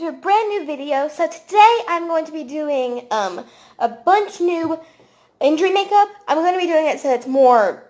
to a brand new video. So today I'm going to be doing a bunch new injury makeup. I'm going to be doing it so it's more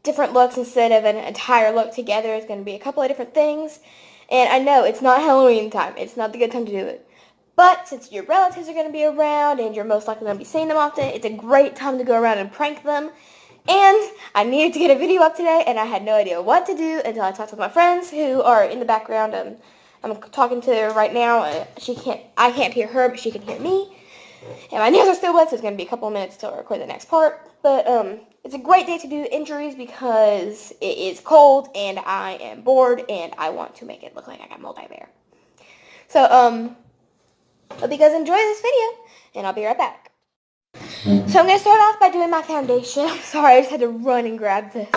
different looks instead of an entire look together. It's going to be a couple of different things. And I know it's not Halloween time. It's not the good time to do it. But since your relatives are going to be around and you're most likely going to be seeing them often, it's a great time to go around and prank them. And I needed to get a video up today, and I had no idea what to do until I talked with my friends who are in the background. I'm talking to her right now. I can't hear her, but she can hear me. And my nails are still wet, so it's going to be a couple of minutes till I record the next part. But it's a great day to do injuries because it is cold, and I am bored, and I want to make it look like I got multi-bear. So, hope you guys enjoy this video, and I'll be right back. So I'm going to start off by doing my foundation. I'm sorry, I just had to run and grab this.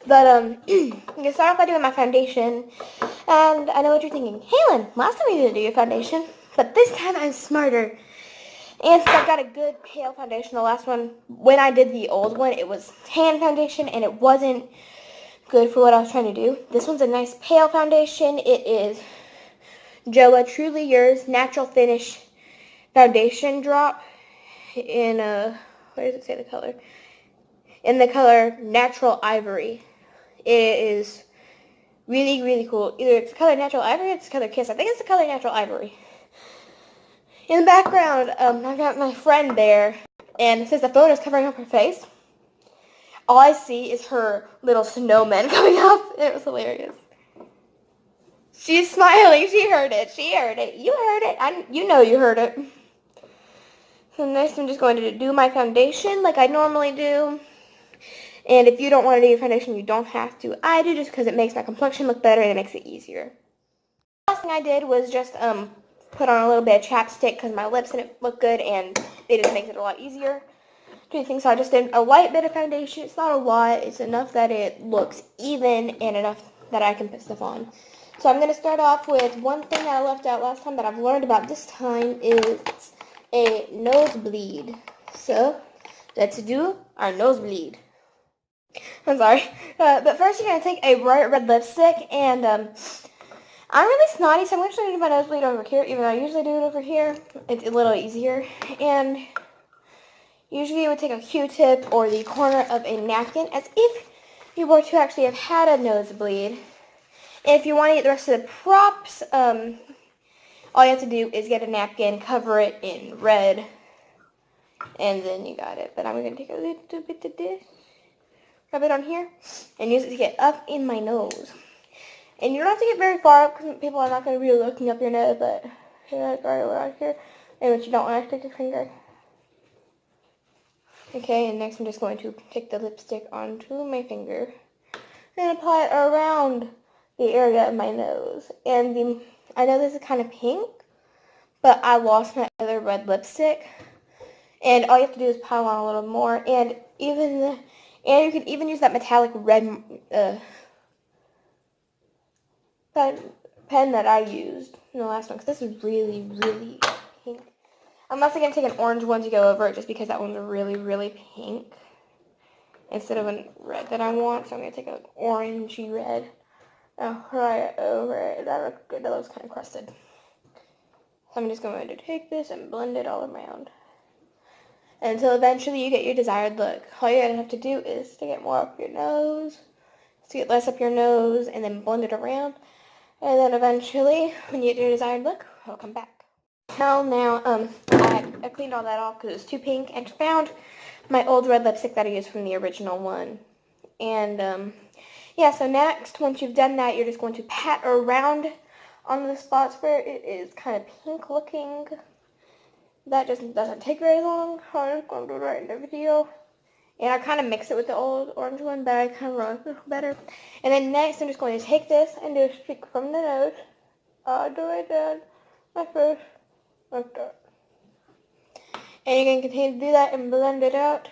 But I'm going to start off by doing my foundation. And I know what you're thinking. Halen, last time you didn't do your foundation. But this time I'm smarter. And since I've got a good pale foundation, the last one, when I did the old one, it was tan foundation. And it wasn't good for what I was trying to do. This one's a nice pale foundation. It is Joa Truly Yours Natural Finish Foundation Drop. In what does it say the color? In the color Natural Ivory. It is really, really cool. Either it's the color Natural Ivory or it's the color Kiss. I think it's the color Natural Ivory. In the background, I've got my friend there, and since the phone is covering up her face, all I see is her little snowman coming up. It was hilarious. She's smiling. She heard it. She heard it. You heard it. You know you heard it. So next I'm just going to do my foundation like I normally do. And if you don't want to do your foundation, you don't have to. I do just because it makes my complexion look better and it makes it easier. The last thing I did was just put on a little bit of chapstick because my lips didn't look good and it just makes it a lot easier to do things. So I just did a light bit of foundation. It's not a lot. It's enough that it looks even and enough that I can put stuff on. So I'm going to start off with one thing that I left out last time that I've learned about this time is a nosebleed. So let's do our nosebleed. I'm sorry. But first you're going to take a bright red lipstick, and I'm really snotty, so I'm going to do my nosebleed over here, even though I usually do it over here. It's a little easier. And usually you would take a Q-tip or the corner of a napkin, as if you were to actually have had a nosebleed. And if you want to get the rest of the props, all you have to do is get a napkin, cover it in red, and then you got it. But I'm going to take a little bit of this, rub it on here, and use it to get up in my nose. And you don't have to get very far up because people are not going to be looking up your nose, but like right around here. And what you don't want to stick your finger. Okay, and next I'm just going to take the lipstick onto my finger and apply it around the area of my nose. And I know this is kind of pink, but I lost my other red lipstick. And all you have to do is pile on a little more. And you can even use that metallic red pen that I used in the last one, because this is really, really pink. I'm also going to take an orange one to go over it, just because that one's really, really pink instead of a red that I want. So I'm going to take an orangey red. Right over it. That looks good. That looks kind of crusted. So I'm just going to take this and blend it all around until eventually you get your desired look. All you're going to have to do is to get more up your nose, to get less up your nose, and then blend it around. And then eventually, when you get your desired look, I'll come back. Now, I cleaned all that off because it was too pink, and found my old red lipstick that I used from the original one. And, yeah, so next, once you've done that, you're just going to pat around on the spots where it is kind of pink looking. That just doesn't take very long. I'm just going to do it right in the video. And I kind of mix it with the old orange one, but I kind of run it better. And then next, I'm just going to take this and do a streak from the nose all the way down my face, like that. And you're going to continue to do that and blend it out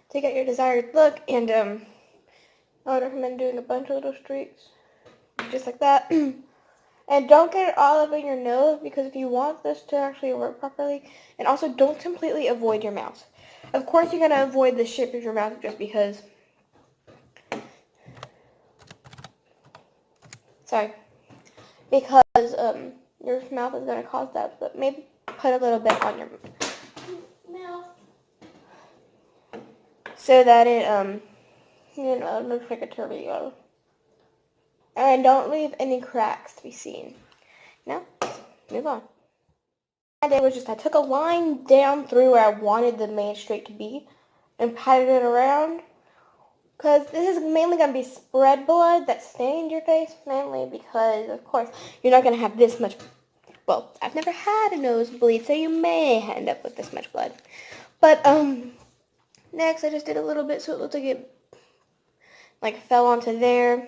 to get your desired look. And I would recommend doing a bunch of little streaks, just like that. And don't get it all over your nose, because if you want this to actually work properly, and also don't completely avoid your mouth. Of course, you're going to avoid the shape of your mouth just because. Sorry. because your mouth is going to cause that, but maybe put a little bit on your mouth so that it looks like a tornado. And don't leave any cracks to be seen. Now, move on. What I did was I took a line down through where I wanted the main streak to be and patted it around. Because this is mainly going to be spread blood that stained your face, mainly because, of course, you're not going to have this much. Well, I've never had a nosebleed, so you may end up with this much blood. But, next I just did a little bit so it looked like it fell onto there.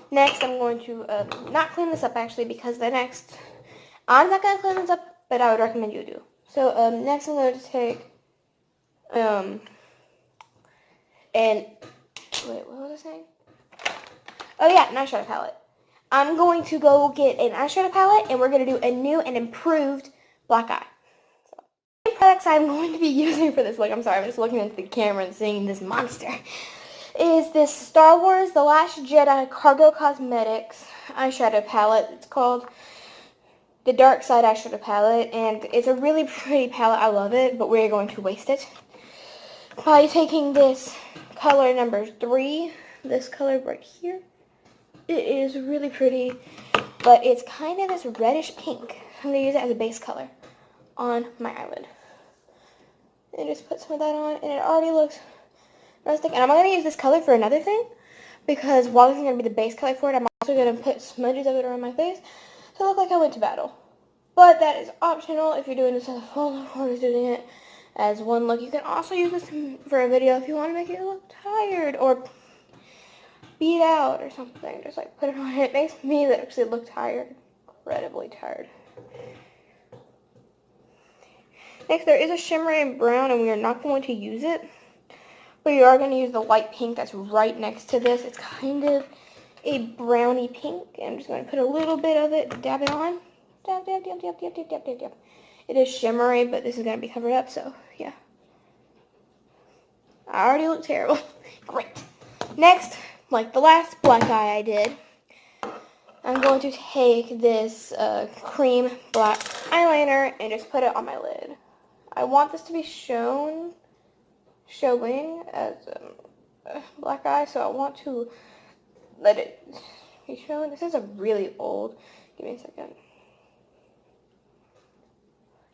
Next I'm going to not clean this up actually, because I'm not going to clean this up, but I would recommend you do. So next I'm going to take and wait, what was I saying? Oh yeah, an eyeshadow palette. I'm going to go get an eyeshadow palette and we're going to do a new and improved black eye. So, the products I'm going to be using for this look, I'm sorry, I'm just looking into the camera and seeing this monster, is this Star Wars The Last Jedi Cargo Cosmetics eyeshadow palette. It's called the Dark Side eyeshadow palette, and it's a really pretty palette. I love it, but we're going to waste it by taking this color number 3, this color right here. It is really pretty, but it's kind of this reddish pink. I'm going to use it as a base color on my eyelid. And just put some of that on, and it already looks rustic. And I'm going to use this color for another thing, because while this is going to be the base color for it, I'm also going to put smudges of it around my face to look like I went to battle. But that is optional if you're doing this as a full look or just doing it as one look. You can also use this for a video if you want to make it look tired or beat out or something. Just put it on. It makes me actually look tired, incredibly tired. Next, there is a shimmery brown, and we are not going to use it, but you are going to use the light pink that's right next to this. It's kind of a browny pink, and I'm just going to put a little bit of it, dab it on. Dab, dab, dab, dab, dab, dab, dab, dab, dab. It is shimmery, but this is going to be covered up, so yeah. I already look terrible. Great. Next, like the last black eye I did, I'm going to take this cream black eyeliner and just put it on my lid. I want this to be showing as black eye, so I want to let it be shown. This is a really old, give me a second.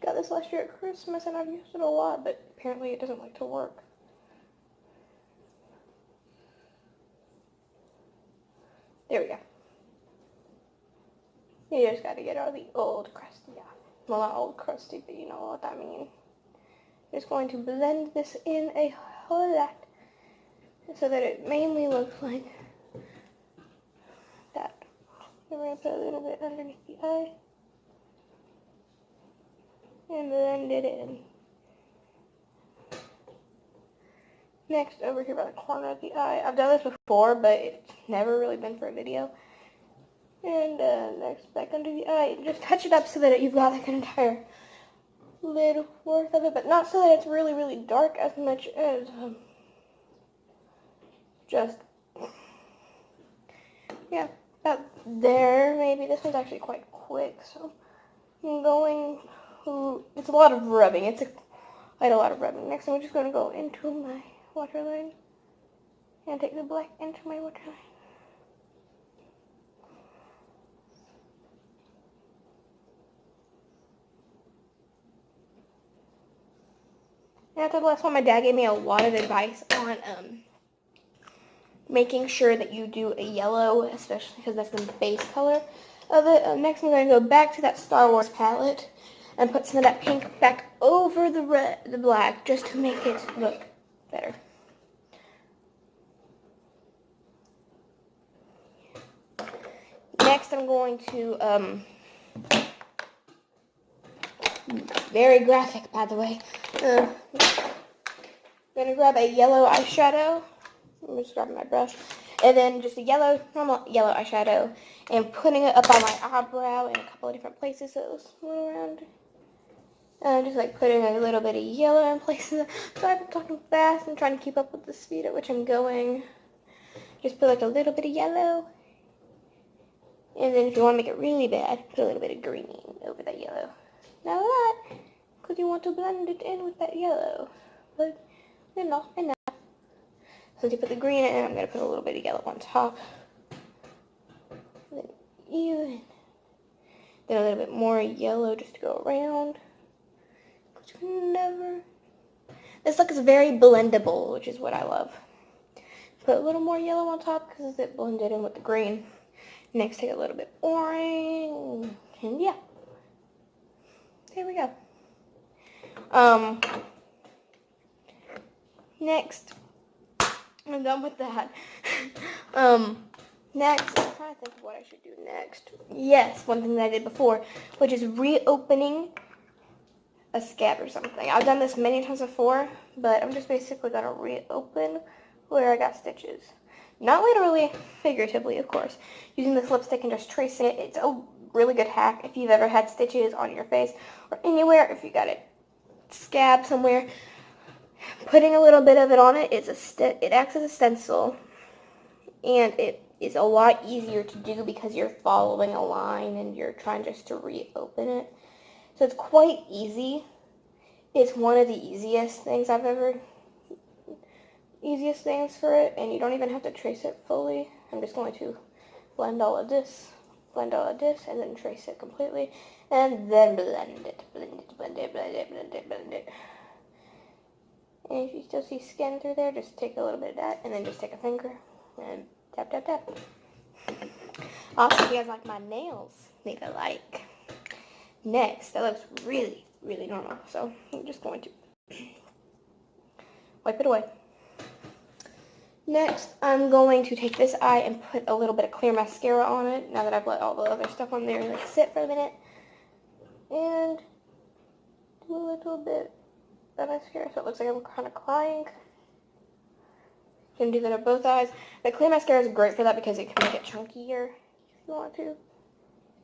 Got this last year at Christmas and I've used it a lot, but apparently it doesn't like to work. There we go. You just gotta get out of the old crusty eye. Well, not old crusty, but you know what I mean. Just going to blend this in a whole lot so that it mainly looks like that. And we're going to put a little bit underneath the eye and blend it in. Next, over here by the corner of the eye. I've done this before, but it's never really been for a video. And next, back under the eye. Just touch it up so that you've got like an entire lid worth of it, but not so that it's really, really dark as much as just, yeah, about there. Maybe this one's actually quite quick, so I'm going to, it's a lot of rubbing. It's quite a lot of rubbing. Next, I'm just going to go into my waterline and take the black into my waterline. And after the last one, my dad gave me a lot of advice on making sure that you do a yellow, especially because that's the base color of it. Next, I'm going to go back to that Star Wars palette and put some of that pink back over the black just to make it look better. Next, I'm going to, very graphic, by the way. I'm going to grab a yellow eyeshadow. I'm just grabbing my brush. And then just a normal yellow eyeshadow. And putting it up on my eyebrow in a couple of different places so it looks a little around. And just putting a little bit of yellow in places. So I've been talking fast and trying to keep up with the speed at which I'm going. Just put a little bit of yellow. And then if you want to make it really bad, put a little bit of green over that yellow. Not a lot, because you want to blend it in with that yellow. But enough. Since you put the green in, I'm going to put a little bit of yellow on top. Then even. Then a little bit more yellow just to go around. But you can never. This look is very blendable, which is what I love. Put a little more yellow on top because it blended in with the green. Next, take a little bit orange. And yeah. There we go. Next. I'm done with that. Next, I'm trying to think of what I should do next. Yes, one thing that I did before, which is reopening a scab or something. I've done this many times before, but I'm just basically going to reopen where I got stitches. Not literally, figuratively, of course. Using this lipstick and just tracing it. It's a really good hack if you've ever had stitches on your face or anywhere. If you got a scab somewhere, putting a little bit of it on it, it acts as a stencil. And it is a lot easier to do because you're following a line and you're trying just to reopen it. So it's quite easy. It's one of the easiest things for it, and you don't even have to trace it fully. I'm just going to blend all of this, and then trace it completely, and then blend it. And if you still see skin through there, just take a little bit of that, and then just take a finger and tap, tap, tap. Also, if you guys like my nails, leave a like. Next, that looks really, really normal, so I'm just going to wipe it away. Next, I'm going to take this eye and put a little bit of clear mascara on it, now that I've let all the other stuff on there like sit for a minute. And do a little bit of mascara so it looks like I'm kind of crying. You can do that on both eyes. The clear mascara is great for that because it can make it chunkier if you want to.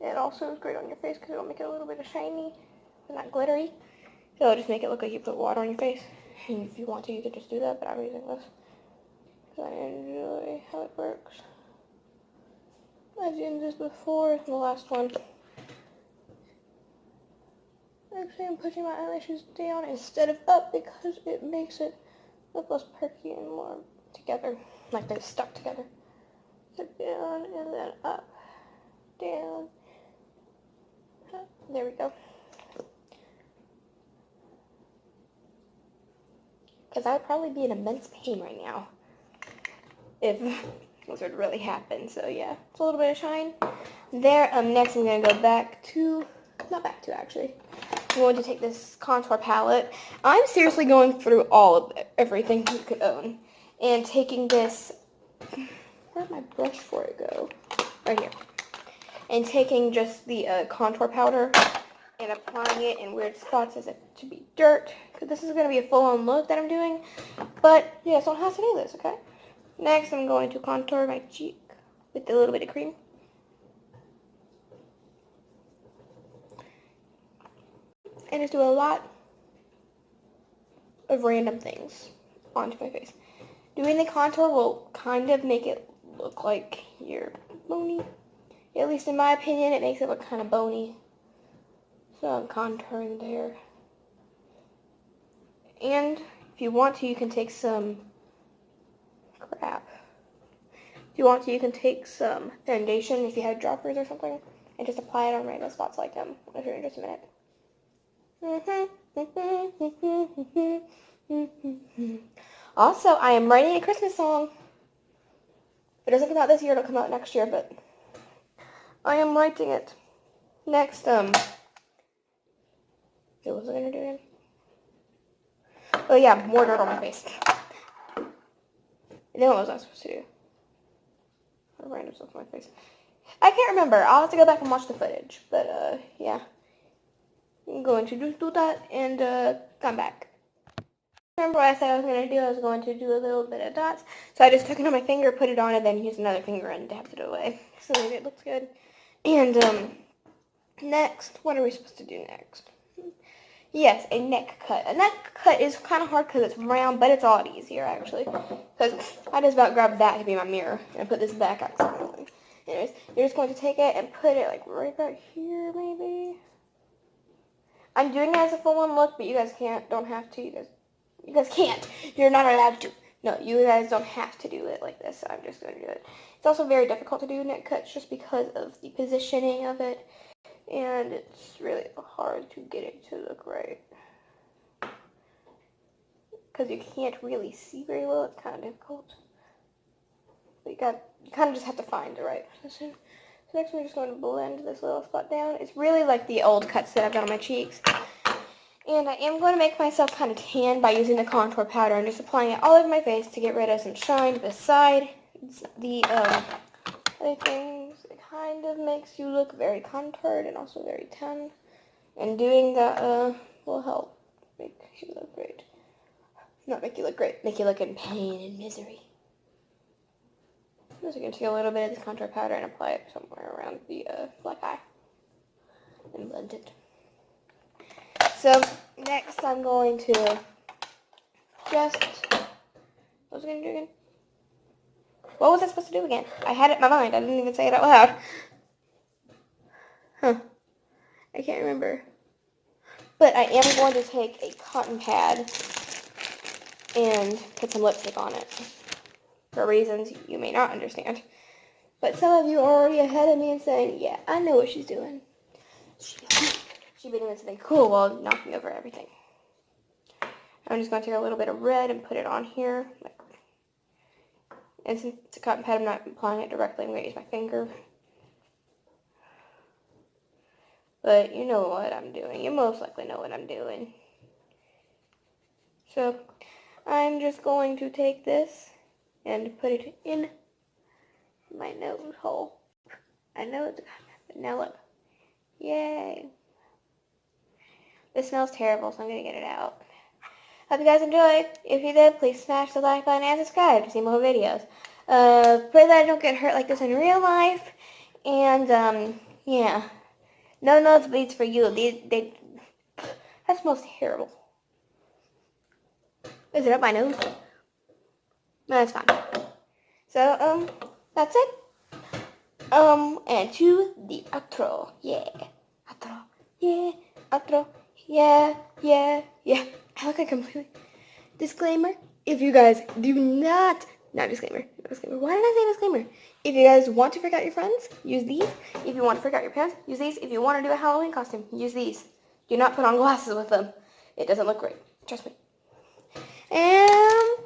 It also is great on your face because it'll make it a little bit of shiny and not glittery. So it'll just make it look like you put water on your face. And if you want to, you could just do that, but I'm using this because I enjoy how it works. I've used this before, the last one. Actually, I'm pushing my eyelashes down instead of up because it makes it look less perky and more together, like they're stuck together. So down and then up, down, up. There we go. Because I would probably be in immense pain right now if this would really happen. So yeah, it's a little bit of shine there. Next I'm going to go back to, actually. I'm going to take this contour palette. I'm seriously going through everything you could own. And taking this, where'd my brush for it go? Right here. And taking just the contour powder and applying it in weird spots as if to be dirt. Because this is going to be a full-on look that I'm doing. But, yeah, someone has to do this, okay? Next, I'm going to contour my cheek with a little bit of cream. And just do a lot of random things onto my face. Doing the contour will kind of make it look like you're bony. At least in my opinion, it makes it look kind of bony. So I'm contouring there. And if you want to, you can take some If you want to, you can take some foundation if you have droppers or something, and just apply it on random spots like them. I'll show you in just a minute. Also, I am writing a Christmas song. If it doesn't come out this year, it'll come out next year, but I am writing it. Next, what was I gonna do again? Oh yeah, more dirt on my face. And then what was I supposed to do? Random stuff on my face. I can't remember. I'll have to go back and watch the footage. But, yeah. I'm going to just do that and, come back. Remember what I said I was going to do? I was going to do a little bit of dots. So I just took it on my finger, put it on, and then used another finger and dabbed it away. So maybe it looks good. And, next, what are we supposed to do next? Yes, a neck cut. A neck cut is kind of hard because it's round, but it's a lot easier, actually. Because I just about grabbed that to be my mirror and put this back accidentally. Anyways, you're just going to take it and put it like right about here, maybe. I'm doing it as a full-on look, but you guys don't have to. You guys can't. You're not allowed to. No, you guys don't have to do it like this. I'm just going to do it. It's also very difficult to do neck cuts just because of the positioning of it. And it's really hard to get it to look right. Because you can't really see very well. It's kind of difficult. But you kind of just have to find the right position. So next we're just going to blend this little spot down. It's really like the old cuts that I've done on my cheeks. And I am going to make myself kind of tan by using the contour powder and just applying it all over my face to get rid of some shine. Besides the other things, it kind of makes you look very contoured and also very tan. And doing that will help make you look great. Not make you look great, make you look in pain and misery. I'm just going to take a little bit of this contour powder and apply it somewhere around the black eye. And blend it. So, next I'm going to just, what was I going to do again? What was I supposed to do again? I had it in my mind. I didn't even say it out loud. Huh. I can't remember. But I am going to take a cotton pad and put some lipstick on it. For reasons you may not understand. But some of you are already ahead of me and saying, yeah, I know what she's doing. She's been doing something cool while knocking over everything. I'm just going to take a little bit of red and put it on here. And since it's a cotton pad, I'm not applying it directly. I'm going to use my finger. But you know what I'm doing. You most likely know what I'm doing. So, I'm just going to take this and put it in my nose hole. I know it's a cotton pad, but now look. Yay. This smells terrible, so I'm going to get it out. Hope you guys enjoyed. If you did, please smash the like button and subscribe to see more videos. Pray that I don't get hurt like this in real life. And, yeah. No nosebleeds for you. That smells terrible. Is it up my nose? No, it's fine. So, that's it. And to the outro. Yeah. Outro. Yeah. Outro. Yeah. I look like completely... Disclaimer. If you guys do not... Not disclaimer. Why did I say disclaimer? If you guys want to freak out your friends, use these. If you want to freak out your parents, use these. If you want to do a Halloween costume, use these. Do not put on glasses with them. It doesn't look great. Trust me. And...